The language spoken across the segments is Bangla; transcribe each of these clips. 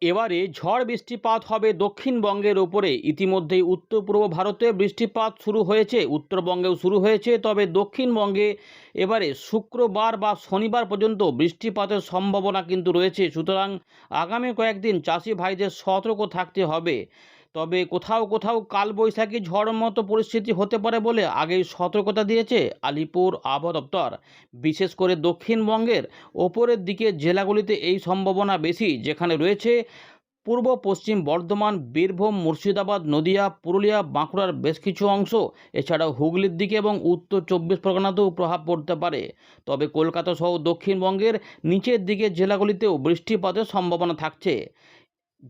এবারে ঝড় বৃষ্টিপাত হবে দক্ষিণবঙ্গের ওপরে। ইতিমধ্যেই উত্তর পূর্ব ভারতে বৃষ্টিপাত শুরু হয়েছে, উত্তরবঙ্গেও শুরু হয়েছে, তবে দক্ষিণবঙ্গে এবারে শুক্রবার বা শনিবার পর্যন্ত বৃষ্টিপাতের সম্ভাবনা কিন্তু রয়েছে। সুতরাং আগামী কয়েকদিন চাষি ভাইদের সতর্ক থাকতে হবে। তবে কোথাও কোথাও কালবৈশাখী ঝড় মতো পরিস্থিতি হতে পারে বলে আগেই সতর্কতা দিয়েছে আলিপুর আবহাওয়া দপ্তর। বিশেষ করে দক্ষিণবঙ্গের ওপরের দিকে জেলাগুলিতে এই সম্ভাবনা বেশি, যেখানে রয়েছে পূর্ব পশ্চিম বর্ধমান, বীরভূম, মুর্শিদাবাদ, নদিয়া, পুরুলিয়া, বাঁকুড়ার বেশ কিছু অংশ, এছাড়াও হুগলির দিকে এবং উত্তর চব্বিশ পরগনাতেও প্রভাব পড়তে পারে। তবে কলকাতা সহ দক্ষিণবঙ্গের নিচের দিকের জেলাগুলিতেও বৃষ্টিপাতের সম্ভাবনা থাকছে।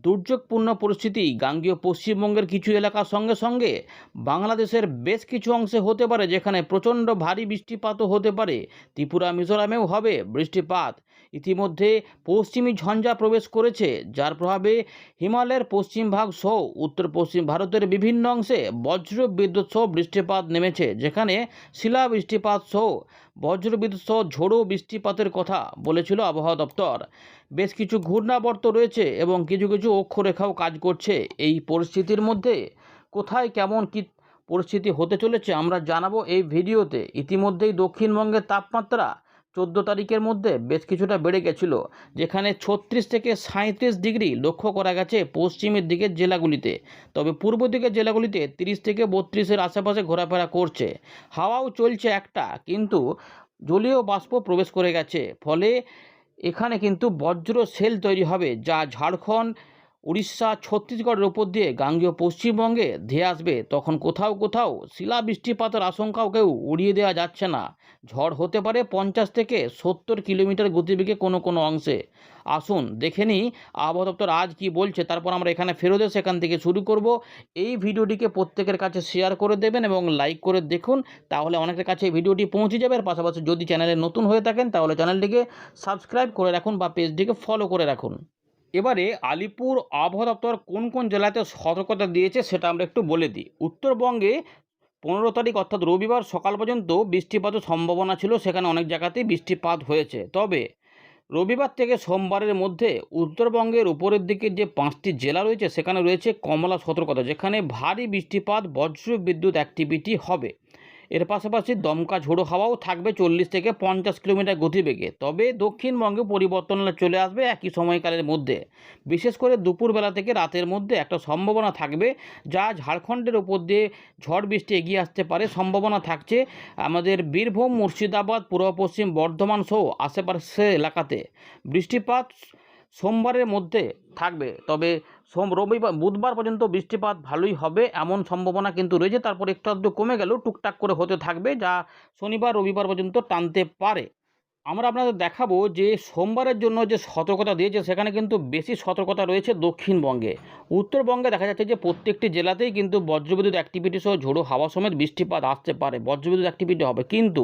দুর্যোগপূর্ণ পরিস্থিতি গাঙ্গেয় পশ্চিমবঙ্গের কিছু এলাকার সঙ্গে সঙ্গে বাংলাদেশের বেশ কিছু অংশে হতে পারে, যেখানে প্রচণ্ড ভারী বৃষ্টিপাতও হতে পারে। ত্রিপুরা, মিজোরামেও হবে বৃষ্টিপাত। ইতিমধ্যে পশ্চিমী ঝঞ্ঝা প্রবেশ করেছে, যার প্রভাবে হিমালয়ের পশ্চিম ভাগ সহ উত্তর পশ্চিম ভারতের বিভিন্ন অংশে বজ্র বিদ্যুৎ সহ বৃষ্টিপাত নেমেছে, যেখানে শিলা বৃষ্টিপাত সহ বজ্রবিদ্যুৎ সহ ঝোড়ো বৃষ্টিপাতের কথা বলেছিল আবহাওয়া দপ্তর। বেশ কিছু ঘূর্ণাবর্ত রয়েছে এবং কিছু কিছু অক্ষরেখাও কাজ করছে। এই পরিস্থিতির মধ্যে কোথায় কেমন কী পরিস্থিতি হতে চলেছে আমরা জানাবো এই ভিডিওতে। ইতিমধ্যেই দক্ষিণবঙ্গের তাপমাত্রা 14 তারিখের মধ্যে বেশ কিছুটা বেড়ে গেছিল, যেখানে 36 থেকে 37 ডিগ্রি লক্ষ্য করা গেছে পশ্চিমের দিকের জেলাগুলিতে। তবে পূর্ব দিকের জেলাগুলিতে 30 থেকে 32-এর আশেপাশে ঘোরাফেরা করছে। হাওয়াও চলছে একটা, কিন্তু জলীয় বাষ্প প্রবেশ করে গেছে, ফলে এখানে কিন্তু বজ্র সেল তৈরি হবে, যা ঝাড়খণ্ড, উড়িষ্যা, ছত্তিশগড়ের ওপর দিয়ে গাঙ্গেয় পশ্চিমবঙ্গে ধেয়ে আসবে। তখন কোথাও কোথাও শিলা বৃষ্টিপাতের আশঙ্কাও কেউ উড়িয়ে দেওয়া যাচ্ছে না। ঝড় হতে পারে 50 থেকে 70 কিলোমিটার গতিবেগে কোনো কোনো অংশে। আসুন দেখে নিই আবহাওয়া দপ্তর আজ কী বলছে, তারপর আমরা এখানে ফেরত এসে সেখান থেকে শুরু করব। এই ভিডিওটিকে প্রত্যেকের কাছে শেয়ার করে দেবেন এবং লাইক করে দেখুন, তাহলে অনেকের কাছে এই ভিডিওটি পৌঁছে যাবে। আর পাশাপাশি যদি চ্যানেলে নতুন হয়ে থাকেন তাহলে চ্যানেলটিকে সাবস্ক্রাইব করে রাখুন বা পেজটিকে ফলো করে রাখুন। এবারে আলিপুর আবহাওয়া দপ্তর কোন কোন জেলাতে সতর্কতা দিয়েছে সেটা আমরা একটু বলে দিই। উত্তরবঙ্গে 15 তারিখ অর্থাৎ রবিবার সকাল পর্যন্ত বৃষ্টিপাতের সম্ভাবনা ছিল, সেখানে অনেক জায়গাতেই বৃষ্টিপাত হয়েছে। তবে রবিবার থেকে সোমবারের মধ্যে উত্তরবঙ্গের উপরের দিকে যে 5টি জেলা রয়েছে সেখানে রয়েছে কমলা সতর্কতা, যেখানে ভারী বৃষ্টিপাত, বজ্র বিদ্যুৎ অ্যাক্টিভিটি হবে। এর পাশাপাশি দমকা ঝোড়ো হাওয়াও থাকবে 40 থেকে 50 কিলোমিটার গতিবেগে। তবে দক্ষিণবঙ্গে পরিবর্তন চলে আসবে একই সময়কালের মধ্যে। বিশেষ করে দুপুরবেলা থেকে রাতের মধ্যে একটা সম্ভাবনা থাকবে, যা ঝাড়খণ্ডের ওপর দিয়ে ঝড় বৃষ্টি এগিয়ে আসতে পারে সম্ভাবনা থাকছে আমাদের বীরভূম, মুর্শিদাবাদ, পূর্ব পশ্চিম বর্ধমান সহ আশেপাশের এলাকাতে। বৃষ্টিপাত সোমবারের মধ্যে থাকবে, তবে রবিবার বুধবার পর্যন্ত বৃষ্টিপাত ভালোই হবে এমন সম্ভাবনা কিন্তু রয়েছে। তারপর একটু আধটু কমে গেলেও টুকটাক করে হতে থাকবে, যা শনিবার রবিবার পর্যন্ত টানতে পারে। আমরা আপনাদের দেখাবো যে সোমবারের জন্য যে সতর্কতা দিয়েছে সেখানে কিন্তু বেশি সতর্কতা রয়েছে দক্ষিণবঙ্গে। উত্তরবঙ্গে দেখা যাচ্ছে যে প্রত্যেকটি জেলাতেই কিন্তু বজ্রবিদ্যুৎ অ্যাক্টিভিটি সহ ঝোড়ো হাওয়া সমেত বৃষ্টিপাত আসতে পারে, বজ্রবিদ্যুৎ অ্যাক্টিভিটি হবে। কিন্তু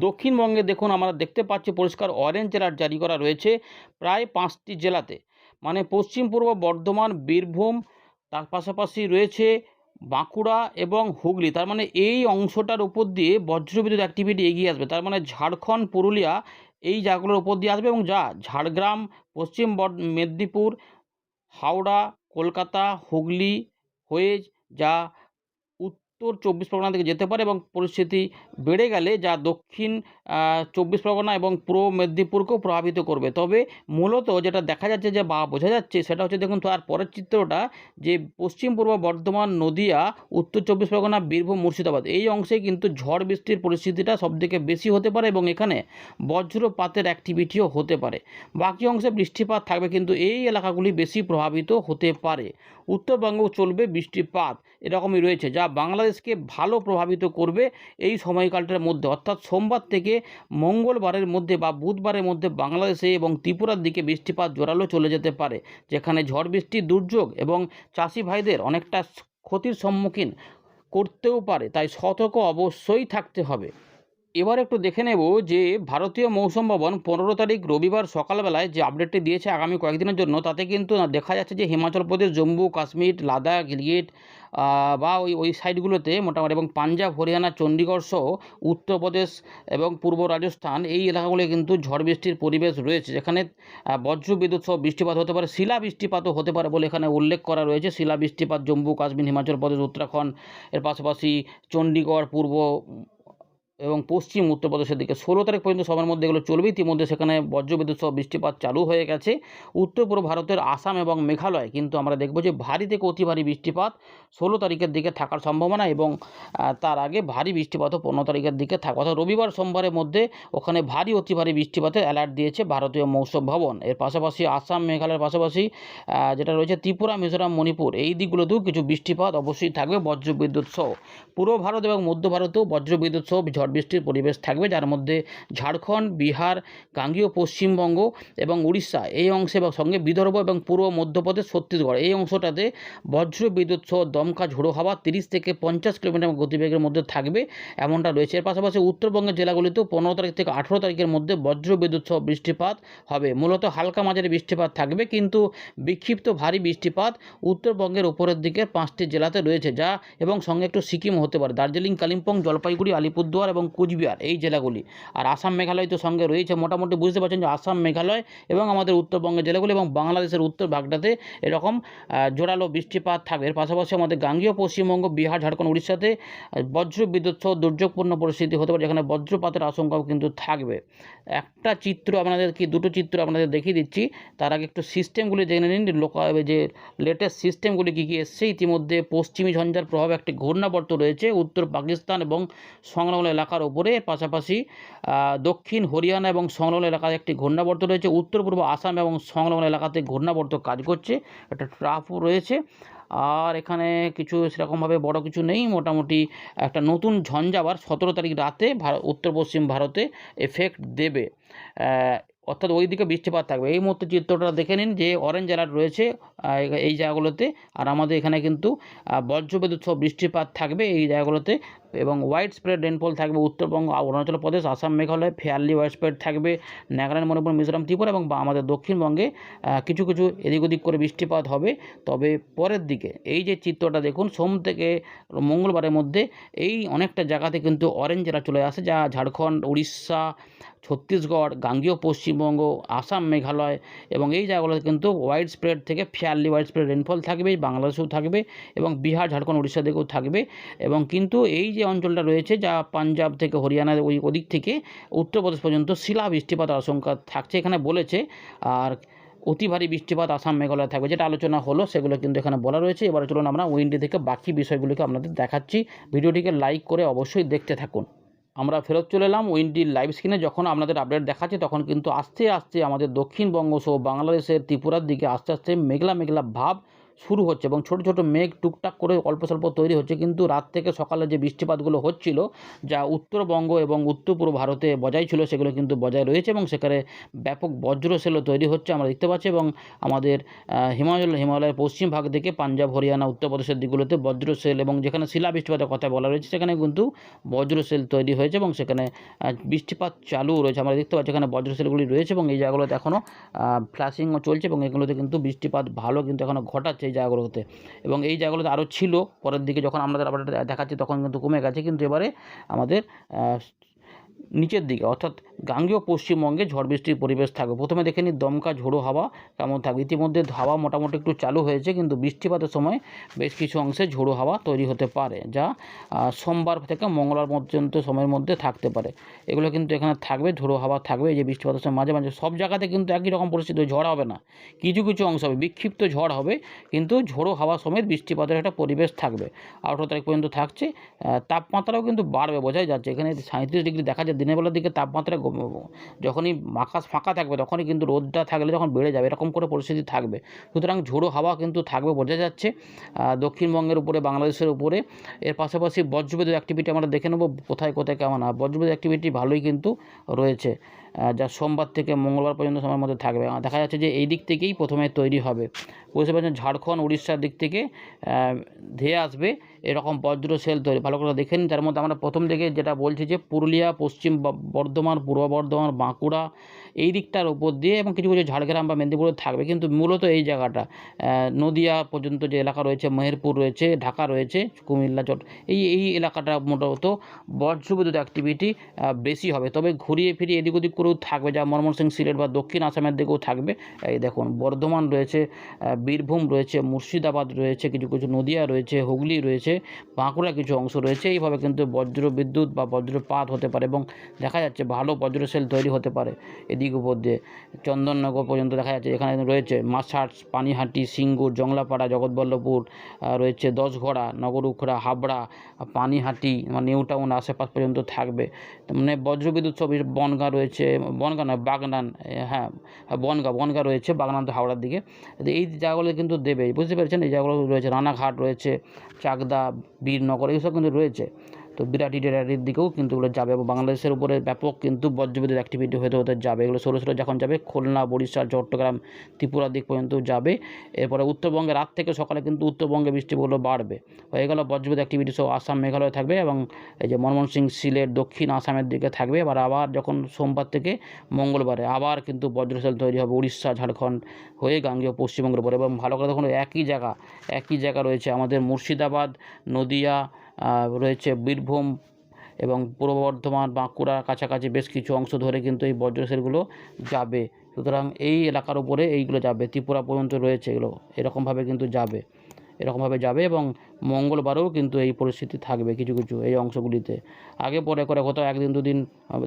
দক্ষিণবঙ্গে দেখুন আমরা দেখতে পাচ্ছি পরিষ্কার অরেঞ্জ অ্যালার্ট জারি করা রয়েছে প্রায় 5টি জেলাতে, মানে পশ্চিম পূর্ব বর্ধমান, বীরভূম, তার পাশাপাশি রয়েছে বাঁকুড়া এবং হুগলি। তার মানে এই অংশটার উপর দিয়ে বজ্রবিদ্যুৎ অ্যাক্টিভিটি এগিয়ে আসবে। তার মানে ঝাড়খণ্ড, পুরুলিয়া এই জায়গাগুলোর উপর দিয়ে আসবে এবং যা ঝাড়গ্রাম, পশ্চিম মেদিনীপুর, হাওড়া, কলকাতা, হুগলি হয়ে যা উত্তর 24 পরগনা থেকে যেতে পারে এবং পরিস্থিতি বেড়ে গেলে যা দক্ষিণ 24 পরগনা এবং পূর্ব মেদিনীপুরকেও প্রভাবিত করবে। তবে মূলত যেটা দেখা যাচ্ছে যে বা বোঝা যাচ্ছে সেটা হচ্ছে, দেখুন তার পরের চিত্রটা, যে পশ্চিম পূর্ব বর্ধমান, নদিয়া, উত্তর 24 পরগনা, বীরভূম, মুর্শিদাবাদ এই অংশে কিন্তু ঝড় বৃষ্টির পরিস্থিতিটা সবথেকে বেশি হতে পারে এবং এখানে বজ্রপাতের অ্যাক্টিভিটিও হতে পারে। বাকি অংশে বৃষ্টিপাত থাকবে, কিন্তু এই এলাকাগুলি বেশি প্রভাবিত হতে পারে। উত্তরবঙ্গেও চলবে বৃষ্টিপাত, এরকমই রয়েছে, যা বাংলাদেশকে ভালো প্রভাবিত করবে এই সময়কালটার মধ্যে, অর্থাৎ সোমবার থেকে মঙ্গলবারের মধ্যে বা বুধবারের মধ্যে বাংলাদেশে এবং ত্রিপুরার দিকে বৃষ্টিপাত জোরালো চলে যেতে পারে, যেখানে ঝড় বৃষ্টির দুর্যোগ এবং চাষি ভাইদের অনেকটা ক্ষতির সম্মুখীন করতেও পারে। তাই সতর্ক অবশ্যই থাকতে হবে। এবার একটু দেখে নেব যে ভারতীয় মৌসুম ভবন 15 তারিখ রবিবার সকালবেলায় যে আপডেটটি দিয়েছে আগামী কয়েকদিনের জন্য, তাতে কিন্তু দেখা যাচ্ছে যে হিমাচল প্রদেশ, জম্মু কাশ্মীর, লাদাখ, গিলগিট বা ওই সাইডগুলোতে মোটামুটি, এবং পাঞ্জাব, হরিয়ানা, চণ্ডীগড় সহ উত্তরপ্রদেশ এবং পূর্ব রাজস্থান, এই এলাকাগুলো কিন্তু ঝড় বৃষ্টির পরিবেশ রয়েছে, যেখানে বজ্র বিদ্যুৎ সহ বৃষ্টিপাত হতে পারে, শিলা বৃষ্টিপাতও হতে পারে বলে এখানে উল্লেখ করা রয়েছে। শিলা বৃষ্টিপাত জম্মু কাশ্মীর, হিমাচল প্রদেশ, উত্তরাখণ্ড, এর পাশাপাশি চণ্ডীগড়, পূর্ব এবং পশ্চিম উত্তরপ্রদেশের দিকে 16 তারিখ পর্যন্ত সময়ের মধ্যে এগুলো চলবে। ইতিমধ্যে সেখানে বজ্রবিদ্যুৎ সহ বৃষ্টিপাত চালু হয়ে গেছে। উত্তর পূর্ব ভারতের আসাম এবং মেঘালয় কিন্তু আমরা দেখব যে ভারী থেকে অতি ভারী বৃষ্টিপাত 16 তারিখের দিকে থাকার সম্ভাবনা, এবং তার আগে ভারী বৃষ্টিপাতও 15 তারিখের দিকে থাকবে, অর্থাৎ রবিবার সোমবারের মধ্যে ওখানে ভারী অতি ভারী বৃষ্টিপাতের অ্যালার্ট দিয়েছে ভারতীয় মৌসুম ভবন। এর পাশাপাশি আসাম, মেঘালয়ের পাশাপাশি যেটা রয়েছে ত্রিপুরা, মিজোরাম, মণিপুর, এই দিকগুলোতেও কিছু বৃষ্টিপাত অবশ্যই থাকবে বজ্রবিদ্যুৎ সহ। পূর্ব ভারত এবং মধ্য ভারতেও বজ্রবিদ্যুৎ সহ ঝড় বৃষ্টির পরিবেশ থাকবে, যার মধ্যে ঝাড়খণ্ড, বিহার, গাঙ্গেয় পশ্চিমবঙ্গ এবং উড়িষ্যা এই অংশে, এবং সঙ্গে বিদর্ভ এবং পূর্ব মধ্যপ্রদেশ, ছত্তিশগড় এই অংশটাতে বজ্র বিদ্যুৎ সহ দমকা ঝোড়ো হাওয়া 30 থেকে 50 কিলোমিটার গতিবেগের মধ্যে থাকবে, এমনটা রয়েছে। এর পাশাপাশি উত্তরবঙ্গের জেলাগুলিতেও 15 তারিখ থেকে 18 তারিখের মধ্যে বজ্র বিদ্যুৎ সহ বৃষ্টিপাত হবে। মূলত হালকা মাঝারি বৃষ্টিপাত থাকবে, কিন্তু বিক্ষিপ্ত ভারী বৃষ্টিপাত উত্তরবঙ্গের উপরের দিকের 5টি জেলাতে রয়েছে, যা এবং সঙ্গে একটু সিকিম হতে পারে, দার্জিলিং, কালিম্পং, জলপাইগুড়ি, আলিপুরদুয়ার এবং কুচবিহার এই জেলাগুলি। আর আসাম, মেঘালয় তো সঙ্গে রয়েছে। মোটামুটি বুঝতে পারছেন যে আসাম, মেঘালয় এবং আমাদের উত্তরবঙ্গের জেলাগুলি এবং বাংলাদেশের উত্তর ভাগটাতে এরকম জোরালো বৃষ্টিপাত থাকবে। এর পাশাপাশি আমাদের গাঙ্গেয় পশ্চিমবঙ্গ, বিহার, ঝাড়খণ্ড, উড়িষ্যাতে বজ্র বিদ্যুৎ সহ দুর্যোগপূর্ণ পরিস্থিতি হতে পারে, যেখানে বজ্রপাতের আশঙ্কাও কিন্তু থাকবে। একটা চিত্র আপনাদেরকে, দুটো চিত্র আপনাদের দেখিয়ে দিচ্ছি, তার আগে একটু সিস্টেমগুলি জেনে নিন, যে লেটেস্ট সিস্টেমগুলি কী কী এসছে। ইতিমধ্যে পশ্চিমী ঝঞ্ঝার প্রভাবে একটি ঘূর্ণাবর্ত রয়েছে উত্তর পাকিস্তান এবং সংলগ্ন এলাকার ওপরে। পাশাপাশি দক্ষিণ হরিয়ানা এবং সংলগ্ন এলাকায় একটি ঘূর্ণাবর্ত রয়েছে। উত্তর পূর্ব আসাম এবং সংলগ্ন এলাকাতে ঘূর্ণাবর্ত কাজ করছে, একটা ট্রাফও রয়েছে। আর এখানে কিছু সেরকমভাবে বড় কিছু নেই। মোটামুটি একটা নতুন ঝঞ্ঝা আবার 17 তারিখ রাতে উত্তর পশ্চিম ভারতে এফেক্ট দেবে, অর্থাৎ ওই দিকে বৃষ্টিপাত থাকবে। এই মুহূর্তে চিত্রটা দেখে নিন যে অরেঞ্জ অ্যালার্ট রয়েছে এই জায়গাগুলোতে, আর আমাদের এখানে কিন্তু বজ্রবিদ্যুৎ সহ বৃষ্টিপাত থাকবে এই জায়গাগুলোতে, এবং হোয়াইট স্প্রেড রেনফল থাকবে Uttarbanga, Arunachal Pradesh, Assam, Meghalaya fairly widespread থাকবে, নাগাল্যান্ড, মণিপুর, মিজোরাম, ত্রিপুরা এবং আমাদের দক্ষিণবঙ্গে কিছু কিছু এদিক ওদিক করে বৃষ্টিপাত হবে। তবে পরের দিকে এই যে চিত্রটা দেখুন, সোম থেকে মঙ্গলবারের মধ্যে এই অনেকটা জায়গাতে কিন্তু অরেঞ্জ অ্যালার্ট চলে আসে, যা ঝাড়খণ্ড, উড়িষ্যা, ছত্তিশগড়, গাঙ্গেয় পশ্চিমবঙ্গ, আসাম, মেঘালয় এবং এই জায়গাগুলোতে কিন্তু হোয়াইট স্প্রেড থেকে ফেয়ারলি হোয়াইট স্প্রেড রেনফল থাকবে, বাংলাদেশেও থাকবে এবং বিহার, ঝাড়খণ্ড, উড়িষ্যা দিকেও থাকবে। এবং কিন্তু এই যে অঞ্চলটা রয়েছে, যা পাঞ্জাব থেকে হরিয়ানা ওদিক থেকে উত্তরপ্রদেশ পর্যন্ত শিলা বৃষ্টিপাতের আশঙ্কা থাকছে এখানে বলেছে। আর অতি ভারী বৃষ্টিপাত আসাম, মেঘালয় থাকবে, যেটা আলোচনা হলো সেগুলো কিন্তু এখানে বলা রয়েছে। এবার চলুন আমরা উইন্ডি থেকে বাকি বিষয়গুলিকে আপনাদের দেখাচ্ছি। ভিডিওটিকে লাইক করে অবশ্যই দেখতে থাকুন। আমরা ফেরত চলে এলাম উইন্ডির লাইভ স্ক্রিনে। যখন আপনাদের আপডেট দেখাচ্ছে তখন কিন্তু আস্তে আস্তে আমাদের দক্ষিণবঙ্গ সহ বাংলাদেশের ত্রিপুরার দিকে আস্তে আস্তে মেঘলা মেঘলা ভাব শুরু হচ্ছে, এবং ছোটো ছোটো মেঘ টুকটাক করে অল্প স্বল্প তৈরি হচ্ছে। কিন্তু রাত থেকে সকালে যে বৃষ্টিপাতগুলো হচ্ছিল, যা উত্তরবঙ্গ এবং উত্তর পূর্ব ভারতে বজায় ছিল, সেগুলো কিন্তু বজায় রয়েছে এবং সেখানে ব্যাপক বজ্রসেলও তৈরি হচ্ছে আমরা দেখতে পাচ্ছি। এবং আমাদের হিমালয়ের পশ্চিম ভাগ থেকে পাঞ্জাব, হরিয়ানা, উত্তরপ্রদেশের দিকগুলোতে বজ্রসেল, এবং যেখানে শিলা বৃষ্টিপাতের কথা বলা রয়েছে সেখানে কিন্তু বজ্রসেল তৈরি হয়েছে এবং সেখানে বৃষ্টিপাত চালু রয়েছে। আমরা দেখতে পাচ্ছি এখানে বজ্রসেলগুলি রয়েছে এবং এই জায়গাগুলোতে এখনও ফ্ল্যাশিংও চলছে, এবং এগুলোতে কিন্তু বৃষ্টিপাত ভালো কিন্তু এখনও ঘটাচ্ছে এই জায়গাগুলোতে। এবং এই জায়গাগুলোতে আরও ছিল, পরের দিকে যখন আমাদের আবার দেখাচ্ছি তখন কিন্তু কমে গেছে। কিন্তু এবারে আমাদের নিচের দিকে অর্থাৎ গাঙ্গেয় পশ্চিমবঙ্গে ঝড় বৃষ্টির পরিবেশ থাকবে। প্রথমে দেখে নিই দমকা ঝোড়ো হাওয়া কেমন থাকবে। ইতিমধ্যে হাওয়া মোটামুটি একটু চালু হয়েছে, কিন্তু বৃষ্টিপাতের সময় বেশ কিছু অংশে ঝোড়ো হাওয়া তৈরি হতে পারে, যা সোমবার থেকে মঙ্গলবার পর্যন্ত সময়ের মধ্যে থাকতে পারে। এগুলো কিন্তু এখানে থাকবে, ঝোড়ো হাওয়া থাকবে। এই যে বৃষ্টিপাতের সময় মাঝে মাঝে সব জায়গাতে কিন্তু একই রকম পরিস্থিতি, ঝড় হবে না, কিছু কিছু অংশ হবে বিক্ষিপ্ত ঝড় হবে, কিন্তু ঝোড়ো হাওয়া সমেত বৃষ্টিপাতের একটা পরিবেশ থাকবে। 18 তারিখ পর্যন্ত থাকছে। তাপমাত্রাও কিন্তু বাড়বে, বোঝাই যাচ্ছে। এখানে 37 ডিগ্রি দেখা যায় দিনের বেলার দিকে তাপমাত্রা, যখনই আকাশ ফাঁকা থাকবে তখনই কিন্তু রোদটা থাকলে যখন বেড়ে যাবে, এরকম করে পরিস্থিতি থাকবে। সুতরাং ঝোড়ো হাওয়া কিন্তু থাকবে, বোঝা যাচ্ছে দক্ষিণবঙ্গের উপরে, বাংলাদেশের উপরে। এর পাশাপাশি বজ্রবিদ্যুৎ অ্যাক্টিভিটি আমরা দেখে নেব কোথায় কোথায় কেমন হয়। বজ্রবিদ্যুৎ অ্যাক্টিভিটি ভালোই কিন্তু রয়েছে। যা সোমবার থেকে মঙ্গলবার পর্যন্ত সময়ের মধ্যে থাকবে। দেখা যাচ্ছে যে এই দিক থেকেই প্রথমে তৈরি হবে, বুঝতে পারছেন, ঝাড়খণ্ড উড়িষ্যার দিক থেকে ধেয়ে আসবে এরকম বজ্র সেল তৈরি। ভালো করে দেখে নিন। তার মধ্যে আমরা প্রথম দিকে যেটা বলছি যে পুরুলিয়া, পশ্চিম বর্ধমান, পূর্ব বর্ধমান, বাঁকুড়া এই দিকটার ওপর দিয়ে এবং কিছু কিছু ঝাড়গ্রাম বা মেদিনীপুরে থাকবে, কিন্তু মূলত এই জায়গাটা নদিয়া পর্যন্ত যে এলাকা রয়েছে, মেহেরপুর রয়েছে, ঢাকা রয়েছে, কুমিল্লা, এই এলাকাটা মূলত বজ্রবিদ্যুৎ অ্যাক্টিভিটি বেশি হবে। তবে ঘুরিয়ে ফিরিয়ে এদিক ওদিক করেও থাকবে, যা ময়মনসিংহ, সিলেট বা দক্ষিণ আসামের দিকেও থাকবে। এই দেখুন, বর্ধমান রয়েছে, বীরভূম রয়েছে, মুর্শিদাবাদ রয়েছে, কিছু কিছু নদিয়া রয়েছে, হুগলি রয়েছে, বাঁকুড়া কিছু অংশ রয়েছে। এইভাবে কিন্তু বজ্রবিদ্যুৎ বা বজ্রপাত হতে পারে এবং দেখা যাচ্ছে ভালো বজ্র সেল তৈরি হতে পারে এদিক উপর দিয়ে। চন্দননগর পর্যন্ত দেখা যাচ্ছে, এখানে রয়েছে মাছাট, পানিহাটি, সিঙ্গুর, জংলাপাড়া, জগৎবল্লভপুর রয়েছে, দশঘড়া, নগরুখড়া, হাবড়া, পানিহাটি, নিউ টাউন আশেপাশ পর্যন্ত থাকবে। মানে বজ্রবিদ্যুৎ সব বনগাঁ রয়েছে, বনগাঁ নয় বাগনান, হ্যাঁ বনগাঁ রয়েছে, বাগনান তো হাওড়ার দিকে। এই জায়গাগুলো কিন্তু দেবেই, বুঝতে পেরেছেন। এই জায়গাগুলো রয়েছে, রানাঘাট রয়েছে, চাকদা, বীরনগর, এইসব কিন্তু রয়েছে। তো বিরাটির দিকেও কিন্তু এগুলো যাবে এবং বাংলাদেশের উপরে ব্যাপক কিন্তু বজ্রবিদ্যুৎ অ্যাক্টিভিটি হতে যাবে। এগুলো সরু যখন যাবে খুলনা, বরিশাল, চট্টগ্রাম, ত্রিপুরার দিক পর্যন্ত যাবে। এরপরে উত্তরবঙ্গে রাত থেকে সকালে কিন্তু উত্তরবঙ্গে বৃষ্টিগুলো বাড়বে। হয়ে গেল বজ্রবিদ্যুৎ অ্যাক্টিভিটি সব আসাম, মেঘালয় থাকবে এবং এই যে ময়মনসিংহ, সিলেট, দক্ষিণ আসামের দিকে থাকবে। আবার যখন সোমবার থেকে মঙ্গলবারে আবার কিন্তু বজ্রসেল তৈরি হবে উড়িষ্যা, ঝাড়খণ্ড হয়ে গাঙ্গেয় পশ্চিমবঙ্গের উপরে। এবং ভালো করে দেখুন, একই জায়গা রয়েছে আমাদের মুর্শিদাবাদ, নদিয়া রয়েছে, বীরভূম এবং পূর্ব বর্ধমান, বাঁকুড়া কাছাকাছি বেশ কিছু অংশ ধরে কিন্তু এই বজ্রসেলগুলো যাবে। সুতরাং এই এলাকার উপরে এইগুলো যাবে, ত্রিপুরা পর্যন্ত রয়েছে, এগুলো এরকমভাবে কিন্তু যাবে এবং মঙ্গলবারেও কিন্তু এই পরিস্থিতি থাকবে কিছু কিছু এই অংশগুলিতে। আগে পরে করে কোথাও একদিন দুদিন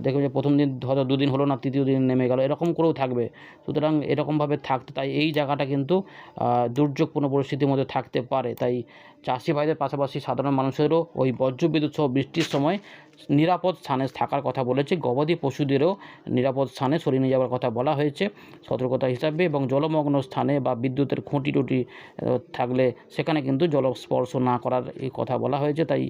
দেখবে যে প্রথম দিন হয়তো দুদিন হলো না, তৃতীয় দিন নেমে গেল, এরকম করেও থাকবে। সুতরাং এরকমভাবে থাকতে, তাই এই জায়গাটা কিন্তু দুর্যোগপূর্ণ পরিস্থিতির মধ্যে থাকতে পারে। তাই চাষি ভাইদের পাশাপাশি সাধারণ মানুষেরও ওই বজ্রবিদ্যুৎ সহ বৃষ্টির সময় নিরাপদ স্থানে থাকার কথা বলেছে। গবাদি পশুদেরও নিরাপদ স্থানে সরিয়ে নিয়ে যাওয়ার কথা বলা হয়েছে সতর্কতা হিসাবে। এবং জলমগ্ন স্থানে বা বিদ্যুতের খুঁটি টুটি থাকলে সেখানে কিন্তু জলস্পর্শ না করার এই কথা বলা হয়েছে। তাই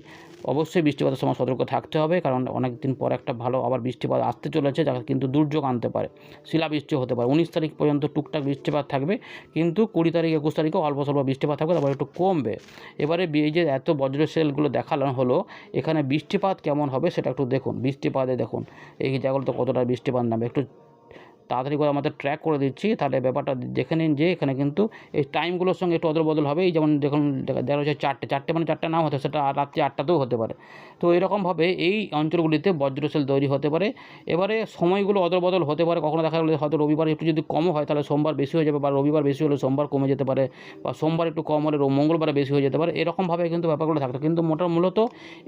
অবশ্যই বৃষ্টিপাতের সময় সতর্ক থাকতে হবে, কারণ অনেক দিন পর একটা ভালো আবার বৃষ্টিপাত আসতে চলেছে, যা কিন্তু দুর্যোগ আনতে পারে, শিলাবৃষ্টি হতে পারে। 19 তারিখ পর্যন্ত টুকটাক বৃষ্টিপাত থাকবে, কিন্তু 20 তারিখ 21 তারিখেও অল্প স্বল্প বৃষ্টিপাত থাকবে, তারপর একটু কমবে। এবারে এই যে এত বজ্রসেলগুলো দেখানো হলো, এখানে বৃষ্টিপাত কেমন হবে সেটা একটু দেখুন। বৃষ্টিপাতে দেখুন এই জায়গাগুলোতে কতটা বৃষ্টিপাত নামবে, একটু তাড়াতাড়ি করে আমাদের ট্র্যাক করে দিচ্ছি, তাহলে ব্যাপারটা দেখে নিন যে এখানে কিন্তু এই টাইমগুলোর সঙ্গে একটু অদল হবে। এই যেমন দেখুন, দেখা যাচ্ছে চারটে মানে 4টা নাও হতে, সেটা রাত্রি 8টাতেও হতে পারে। তো এরকমভাবে এই অঞ্চলগুলিতে বজ্রসেল তৈরি হতে পারে। এবারে সময়গুলো অদল হতে পারে, কখনো দেখা গেলে হয়তো রবিবার একটু যদি কমও হয় তাহলে সোমবার বেশি হয়ে যাবে, বা রবিবার বেশি হলে সোমবার কমে যেতে পারে, বা সোমবার একটু কম হলে মঙ্গলবারে বেশি হয়ে যেতে পারে। এরকমভাবে কিন্তু ব্যাপারগুলো থাকতো, কিন্তু মূলত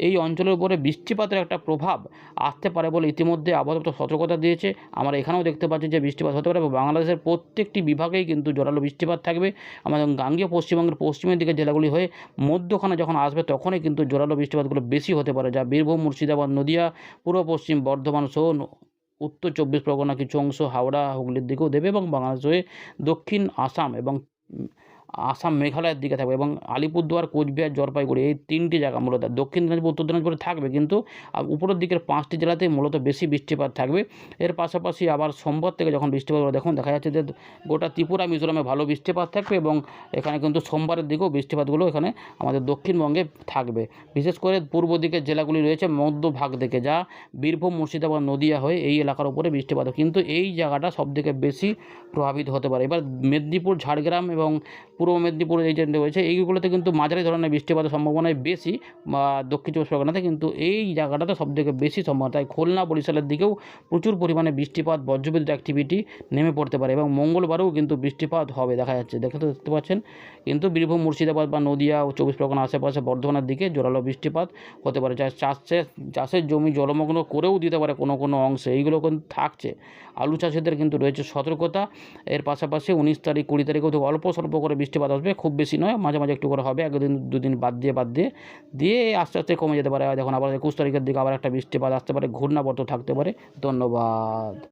এই অঞ্চলের উপরে বৃষ্টিপাতের একটা প্রভাব আসতে পারে বলে ইতিমধ্যে আবহাওয়া দপ্তর সতর্কতা দিয়েছে। আমরা এখানেও দেখতে পাচ্ছি যে বৃষ্টিপাত হতে পারে। বাংলাদেশের প্রত্যেকটি বিভাগেই কিন্তু জোরালো বৃষ্টিপাত থাকবে। আমাদের গাঙ্গেয় পশ্চিমবঙ্গের পশ্চিমের দিকে জেলাগুলি হয়ে মধ্যখানে যখন আসবে তখনই কিন্তু জোরালো বৃষ্টিপাতগুলো বেশি হতে পারে, যা বীরভূম, মুর্শিদাবাদ, নদিয়া, পূর্ব পশ্চিম বর্ধমান সহ উত্তর 24 পরগনা কিছু অংশ, হাওড়া, হুগলির দিকেও দেবে এবং বাংলাদেশ হয়ে দক্ষিণ আসাম এবং আসাম, মেঘালয়ের দিকে থাকবে এবং আলিপুরদুয়ার, কোচবিহার, জলপাইগুড়ি এই 3টি জায়গা মূলত, দক্ষিণ দিনাজপুর, উত্তর দিনাজপুরে থাকবে, কিন্তু উপরের দিকের 5টি জেলাতেই মূলত বেশি বৃষ্টিপাত থাকবে। এর পাশাপাশি আবার সোমবার থেকে যখন বৃষ্টিপাত দেখুন, দেখা যাচ্ছে যে গোটা ত্রিপুরা, মিজোরামে ভালো বৃষ্টিপাত থাকবে এবং এখানে কিন্তু সোমবারের দিকেও বৃষ্টিপাতগুলো এখানে আমাদের দক্ষিণবঙ্গে থাকবে। বিশেষ করে পূর্ব দিকের জেলাগুলি রয়েছে মধ্যভাগ থেকে, যা বীরভূম, মুর্শিদাবাদ, নদিয়া হয়ে এই এলাকার উপরে বৃষ্টিপাত, কিন্তু এই জায়গাটা সবথেকে বেশি প্রভাবিত হতে পারে। এবার মেদিনীপুর, ঝাড়গ্রাম এবং পূর্ব মেদিনীপুর এই যে রয়েছে এইগুলোতে কিন্তু মাঝারি ধরনের বৃষ্টিপাতের সম্ভাবনাই বেশি, বা দক্ষিণ 24 পরগনাতে কিন্তু এই জায়গাটাতে সবথেকে বেশি সম্ভাবনা। তাই খুলনা, বরিশালের দিকেও প্রচুর পরিমাণে বৃষ্টিপাত, বজ্রবিদ্যুৎ অ্যাক্টিভিটি নেমে পড়তে পারে এবং মঙ্গলবারেও কিন্তু বৃষ্টিপাত হবে দেখা যাচ্ছে, দেখতে পাচ্ছেন। কিন্তু বীরভূম, মুর্শিদাবাদ বা নদিয়া ও 24 পরগনা আশেপাশে বর্ধমানের দিকে জোরালো বৃষ্টিপাত হতে পারে, যা চাষের জমি জলমগ্ন করেও দিতে পারে কোনো অংশে। এইগুলো কিন্তু থাকছে। আলু চাষিদের কিন্তু রয়েছে সতর্কতা। এর পাশাপাশি 19 তারিখ 20 তারিখেও তো অল্প স্বল্প করে বৃষ্টিপাত আসবে, খুব বেশি নয়, মাঝে মাঝে একটু করে হবে, একদিন দুদিন বাদ দিয়ে আস্তে আস্তে কমে যেতে পারে। দেখুন আবার 21 তারিখের দিকে আবার একটা বৃষ্টিপাত আসতে পারে, ঘূর্ণাবর্ত থাকতে পারে। ধন্যবাদ।